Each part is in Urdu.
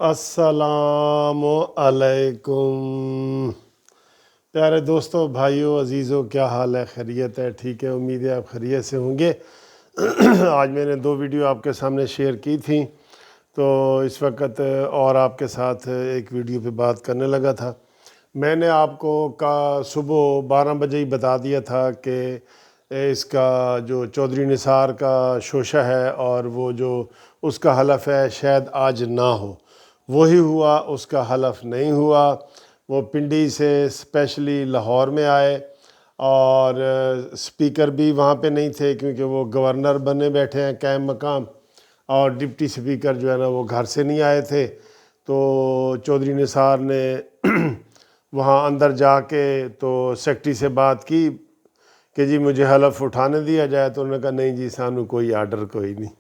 السلام علیکم پیارے دوستوں، بھائیوں، عزیزوں، کیا حال ہے؟ خیریت ہے؟ ٹھیک ہے، امید ہے آپ خیریت سے ہوں گے۔ آج میں نے 2 ویڈیو آپ کے سامنے شیئر کی تھیں، تو اس وقت اور آپ کے ساتھ ایک ویڈیو پہ بات کرنے لگا تھا۔ میں نے آپ کو صبح 12 بجے ہی بتا دیا تھا کہ اس کا جو چودھری نثار کا شوشہ ہے اور وہ جو اس کا حلف ہے شاید آج نہ ہو۔ وہی ہوا، اس کا حلف نہیں ہوا۔ وہ پنڈی سے اسپیشلی لاہور میں آئے اور اسپیکر بھی وہاں پہ نہیں تھے کیونکہ وہ گورنر بنے بیٹھے ہیں قائم مقام، اور ڈپٹی اسپیکر جو ہے نا وہ گھر سے نہیں آئے تھے۔ تو چودھری نثار نے وہاں اندر جا کے تو سیکرٹری سے بات کی کہ جی مجھے حلف اٹھانے دیا جائے، تو انہوں نے کہا نہیں جی سانو کوئی آرڈر کوئی نہیں۔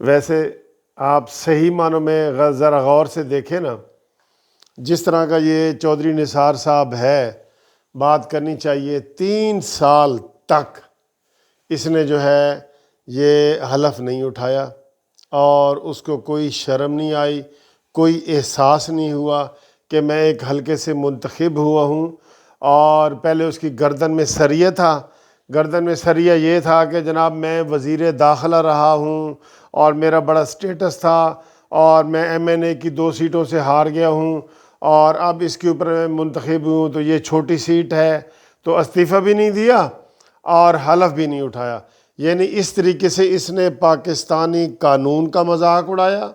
ویسے آپ صحیح معنوں میں ذرا غور سے دیکھیں نا، جس طرح کا یہ چودھری نثار صاحب ہے، بات کرنی چاہیے 3 سال تک اس نے جو ہے یہ حلف نہیں اٹھایا، اور اس کو کوئی شرم نہیں آئی، کوئی احساس نہیں ہوا کہ میں ایک حلقے سے منتخب ہوا ہوں۔ اور پہلے اس کی گردن میں سریہ تھا، گردن میں سریہ یہ تھا کہ جناب میں وزیر داخلہ رہا ہوں اور میرا بڑا سٹیٹس تھا، اور میں MNA کی 2 سیٹوں سے ہار گیا ہوں، اور اب اس کے اوپر میں منتخب ہوں تو یہ چھوٹی سیٹ ہے، تو استعفیٰ بھی نہیں دیا اور حلف بھی نہیں اٹھایا۔ یعنی اس طریقے سے اس نے پاکستانی قانون کا مذاق اڑایا،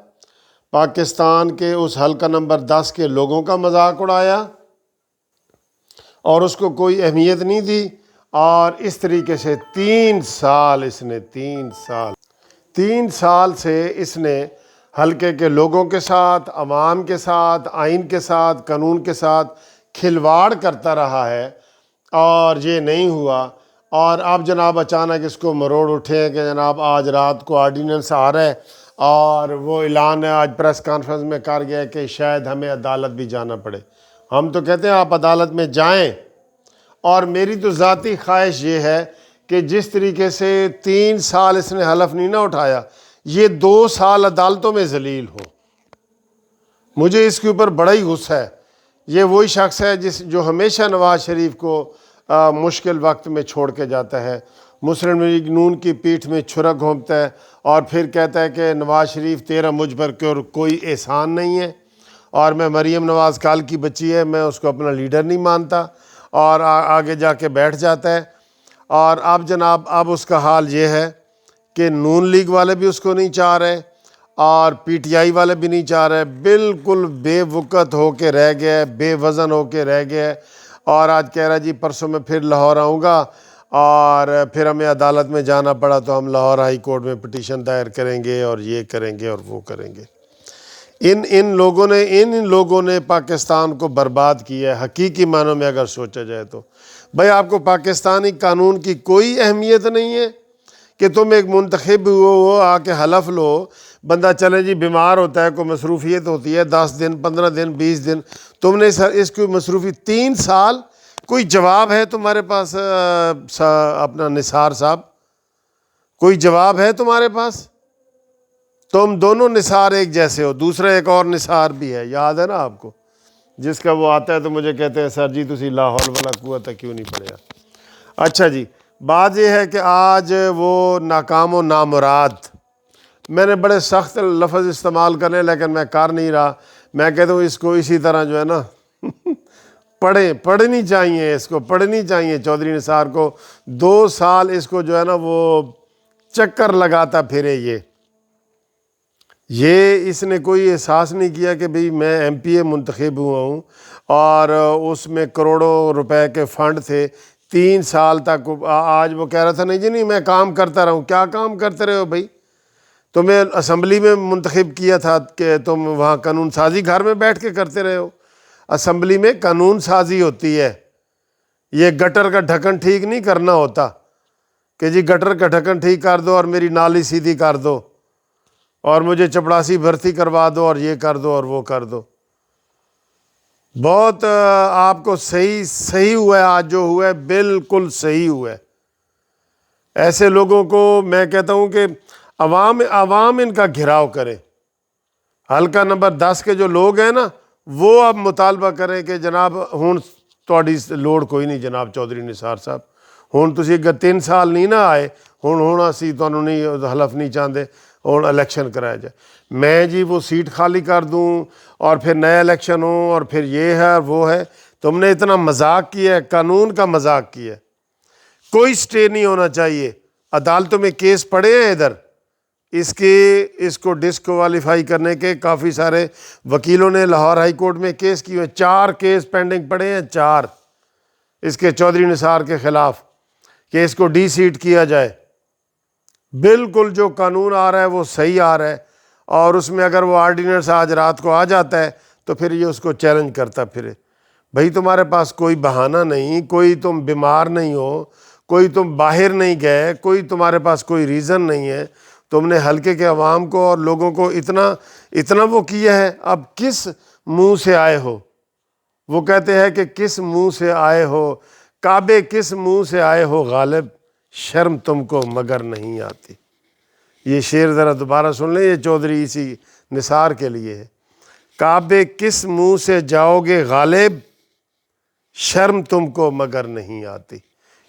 پاکستان کے اس حلقہ نمبر 10 کے لوگوں کا مذاق اڑایا، اور اس کو کوئی اہمیت نہیں دی، اور اس طریقے سے 3 سال اس نے 3 سال سے اس نے حلقے کے لوگوں کے ساتھ، عوام کے ساتھ، آئین کے ساتھ، قانون کے ساتھ کھلواڑ کرتا رہا ہے، اور یہ نہیں ہوا۔ اور اب جناب اچانک اس کو مروڑ اٹھے کہ جناب آج رات کو آرڈیننس آ رہا ہے، اور وہ اعلان ہے آج پریس کانفرنس میں کر گیا کہ شاید ہمیں عدالت بھی جانا پڑے۔ ہم تو کہتے ہیں آپ عدالت میں جائیں، اور میری تو ذاتی خواہش یہ ہے کہ جس طریقے سے 3 سال اس نے حلف نہیں نہ اٹھایا، یہ 2 سال عدالتوں میں ذلیل ہو۔ مجھے اس کے اوپر بڑا ہی غصہ ہے۔ یہ وہی شخص ہے جو ہمیشہ نواز شریف کو مشکل وقت میں چھوڑ کے جاتا ہے، مسلم لیگ نون کی پیٹھ میں چھرا گھونپتا ہے، اور پھر کہتا ہے کہ نواز شریف تیرا مجھ پر کوئی احسان نہیں ہے، اور میں مریم نواز کال کی بچی ہے، میں اس کو اپنا لیڈر نہیں مانتا، اور آگے جا کے بیٹھ جاتا ہے۔ اور اب جناب اب اس کا حال یہ ہے کہ نون لیگ والے بھی اس کو نہیں چاہ رہے، اور PTI والے بھی نہیں چاہ رہے، بالکل بے وقت ہو کے رہ گیا، بے وزن ہو کے رہ گیا، اور آج کہہ رہا جی پرسوں میں پھر لاہور آؤں گا، اور پھر ہمیں عدالت میں جانا پڑا تو ہم لاہور ہائی کورٹ میں پٹیشن دائر کریں گے، اور یہ کریں گے اور وہ کریں گے۔ ان لوگوں نے پاکستان کو برباد کیا ہے، حقیقی معنوں میں اگر سوچا جائے تو۔ بھائی آپ کو پاکستانی قانون کی کوئی اہمیت نہیں ہے کہ تم ایک منتخب ہو آ کے حلف لو، بندہ چلے جی بیمار ہوتا ہے، کوئی مصروفیت ہوتی ہے 10 دن 15 دن 20 دن، تم نے اس کی مصروفیت 3 سال۔ کوئی جواب ہے تمہارے پاس اپنا نثار صاحب؟ کوئی جواب ہے تمہارے پاس؟ تم دونوں نثار ایک جیسے ہو۔ دوسرا ایک اور نثار بھی ہے، یاد ہے نا آپ کو، جس کا وہ آتا ہے تو مجھے کہتے ہیں سر جی تسی لا حول ولا قوت کیوں نہیں پڑھیا۔ اچھا جی، بات یہ ہے کہ آج وہ ناکام و نامراد، میں نے بڑے سخت لفظ استعمال کرنے لیکن میں کر نہیں رہا۔ میں کہتا ہوں اس کو اسی طرح جو ہے نا پڑھنی چاہیے، اس کو پڑھنی چاہیے چودھری نثار کو۔ 2 سال اس کو جو ہے نا وہ چکر لگاتا پھرے، یہ اس نے کوئی احساس نہیں کیا کہ بھئی میں MPA منتخب ہوا ہوں، اور اس میں کروڑوں روپے کے فنڈ تھے 3 سال تک۔ آج وہ کہہ رہا تھا نہیں جی نہیں میں کام کرتا رہا ہوں۔ کیا کام کرتے رہے ہو بھائی؟ تمہیں اسمبلی میں منتخب کیا تھا کہ تم وہاں قانون سازی گھر میں بیٹھ کے کرتے رہے ہو؟ اسمبلی میں قانون سازی ہوتی ہے، یہ گٹر کا ڈھکن ٹھیک نہیں کرنا ہوتا کہ جی گٹر کا ڈھکن ٹھیک کر دو اور میری نالی سیدھی کر دو، اور مجھے چپڑاسی بھرتی کروا دو، اور یہ کر دو اور وہ کر دو۔ بہت آپ کو صحیح ہوا ہے، آج جو ہوا ہے بالکل صحیح ہوا ہے۔ ایسے لوگوں کو میں کہتا ہوں کہ عوام ان کا گھراؤ کرے، حلقہ نمبر 10 کے جو لوگ ہیں نا وہ اب مطالبہ کریں کہ جناب ہن تہاڈی لوڑ کوئی نہیں جناب چودھری نثار صاحب، ہن تسی اگر 3 سال نہیں نہ آئے، ہن اسی تانوں نہیں حلف نہیں چاہتے، ہن الیکشن کرایا جائے۔ میں جی وہ سیٹ خالی کر دوں اور پھر نیا الیکشن ہو اور پھر یہ ہے اور وہ ہے، تم نے اتنا مذاق کیا ہے، قانون کا مذاق کیا ہے۔ کوئی سٹے نہیں ہونا چاہیے۔ عدالتوں میں کیس پڑے ہیں ادھر، اس کو ڈسکوالیفائی کرنے کے کافی سارے وکیلوں نے لاہور ہائی کورٹ میں کیس کیے ہوئے، 4 کیس پینڈنگ پڑے ہیں، 4 اس کے چودھری نثار کے خلاف کہ اس کو ڈی سیٹ کیا جائے۔ بالکل جو قانون آ رہا ہے وہ صحیح آ رہا ہے، اور اس میں اگر وہ آرڈیننس آج رات کو آ جاتا ہے تو پھر یہ اس کو چیلنج کرتا پھرے۔ بھائی تمہارے پاس کوئی بہانہ نہیں، کوئی تم بیمار نہیں ہو، کوئی تم باہر نہیں گئے، کوئی تمہارے پاس کوئی ریزن نہیں ہے، تم نے حلقے کے عوام کو اور لوگوں کو اتنا وہ کیا ہے، اب کس منہ سے آئے ہو؟ وہ کہتے ہیں کہ کس منہ سے آئے ہو، کعبے کس منہ سے آئے ہو غالب، شرم تم کو مگر نہیں آتی۔ یہ شعر ذرا دوبارہ سن لیں، یہ چودھری اسی نثار کے لیے ہے۔ کعبے کس منہ سے جاؤ گے غالب، شرم تم کو مگر نہیں آتی۔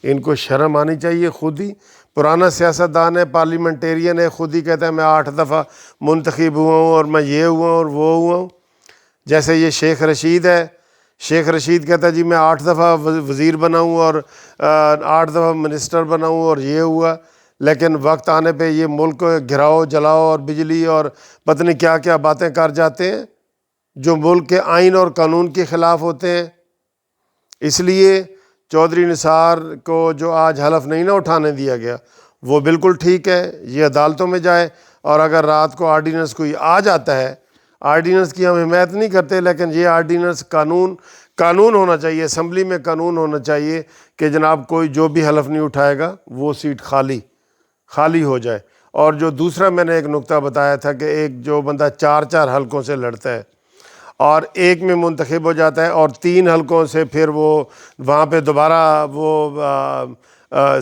ان کو شرم آنی چاہیے خود ہی۔ پرانا سیاستدان ہے، پارلیمنٹیرین ہے، خود ہی کہتا ہے میں 8 دفعہ منتخب ہوا ہوں اور میں یہ ہوا ہوں اور وہ ہوا ہوں۔ جیسے یہ شیخ رشید ہے، شیخ رشید کہتا ہے جی میں 8 دفعہ وزیر بنا ہوں اور 8 دفعہ منسٹر بنا ہوں اور یہ ہوا، لیکن وقت آنے پہ یہ ملک کو گھراؤ جلاؤ اور بجلی اور پتہ نہیں کیا کیا باتیں کر جاتے ہیں جو ملک کے آئین اور قانون کے خلاف ہوتے ہیں۔ اس لیے چودھری نثار کو جو آج حلف نہیں نہ اٹھانے دیا گیا وہ بالکل ٹھیک ہے، یہ عدالتوں میں جائے، اور اگر رات کو آرڈیننس کوئی آ جاتا ہے، آرڈیننس کی ہم حمایت نہیں کرتے، لیکن یہ آرڈیننس قانون ہونا چاہیے، اسمبلی میں قانون ہونا چاہیے کہ جناب کوئی جو بھی حلف نہیں اٹھائے گا وہ سیٹ خالی ہو جائے۔ اور جو دوسرا میں نے ایک نقطہ بتایا تھا کہ ایک جو بندہ 4 حلقوں سے لڑتا ہے اور ایک میں منتخب ہو جاتا ہے اور 3 حلقوں سے پھر وہ وہاں پہ دوبارہ وہ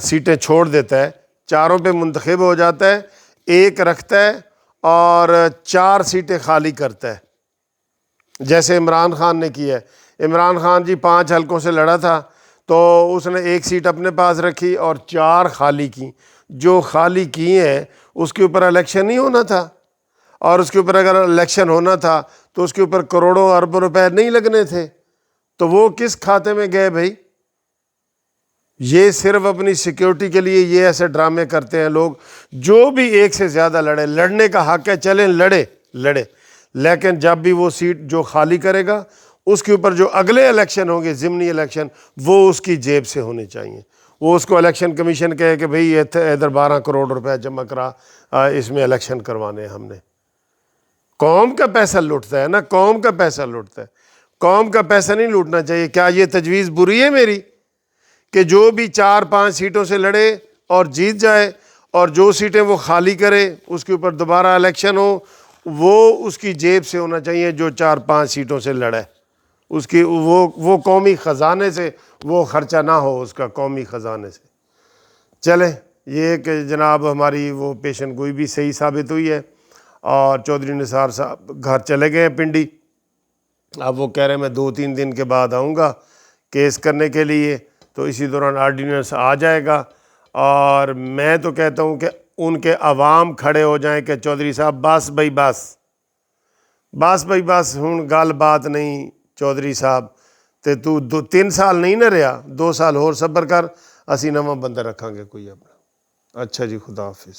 سیٹیں چھوڑ دیتا ہے، 4 پہ منتخب ہو جاتا ہے، 1 رکھتا ہے اور 4 سیٹیں خالی کرتا ہے، جیسے عمران خان نے کیا ہے۔ عمران خان جی 5 حلقوں سے لڑا تھا تو اس نے 1 سیٹ اپنے پاس رکھی اور 4 خالی کی۔ جو خالی کی ہیں اس کے اوپر الیکشن نہیں ہونا تھا، اور اس کے اوپر اگر الیکشن ہونا تھا تو اس کے اوپر کروڑوں اربوں روپے نہیں لگنے تھے، تو وہ کس کھاتے میں گئے بھائی؟ یہ صرف اپنی سیکیورٹی کے لیے یہ ایسے ڈرامے کرتے ہیں لوگ۔ جو بھی ایک سے زیادہ لڑنے کا حق ہے، چلیں لڑے، لیکن جب بھی وہ سیٹ جو خالی کرے گا اس کے اوپر جو اگلے الیکشن ہوں گے، ضمنی الیکشن، وہ اس کی جیب سے ہونے چاہیے۔ وہ اس کو الیکشن کمیشن کہے کہ بھئی ادھر 12 کروڑ روپے جمع کرا، اس میں الیکشن کروانے ہم نے۔ قوم کا پیسہ لوٹتا ہے نا، قوم کا پیسہ لوٹتا ہے، قوم کا پیسہ نہیں لوٹنا چاہیے۔ کیا یہ تجویز بری ہے میری کہ جو بھی 4-5 سیٹوں سے لڑے اور جیت جائے، اور جو سیٹیں وہ خالی کرے اس کے اوپر دوبارہ الیکشن ہو، وہ اس کی جیب سے ہونا چاہیے جو 4-5 سیٹوں سے لڑے، اس کی وہ قومی خزانے سے وہ خرچہ نہ ہو، اس کا قومی خزانے سے۔ چلیں، یہ کہ جناب ہماری وہ پیشن گوئی بھی صحیح ثابت ہوئی ہے، اور چودھری نثار صاحب گھر چلے گئے ہیں پنڈی۔ اب وہ کہہ رہے ہیں میں 2-3 دن کے بعد آؤں گا کیس کرنے کے لیے، تو اسی دوران آرڈیننس آ جائے گا۔ اور میں تو کہتا ہوں کہ ان کے عوام کھڑے ہو جائیں کہ چودھری صاحب بس بھائی بس ہن گل بات نہیں چودھری صاحب، تے تو 3 سال نہیں نہ رہا، 2 سال اور صبر کر، اسی نواں بندہ رکھاں گے کوئی اپنا۔ اچھا جی، خدا حافظ۔